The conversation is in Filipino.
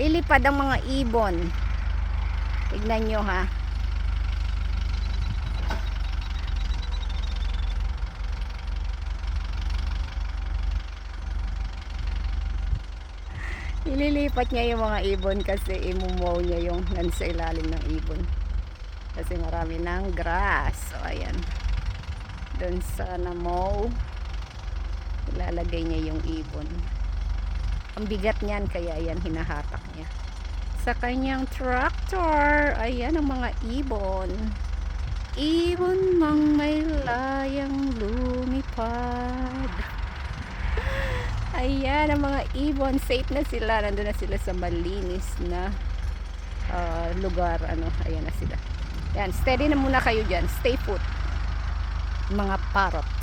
Lilipad ang mga ibon. Tignan nyo ha. Ililipat niya yung mga ibon kasi imumow niya yung nasa ilalim ng ibon. Kasi marami ng grass. So ayan. Doon sa namow, ilalagay niya yung ibon. Ang bigat niyan kaya yan hinahatak niya. Sa kanyang tractor, ayan ang mga ibon. Ibon mang may layang lumipad. Ayan ang mga ibon, safe na sila, nandun na sila sa malinis na lugar, ayan na sila. Yan, steady na muna kayo dyan, stay put mga parrot.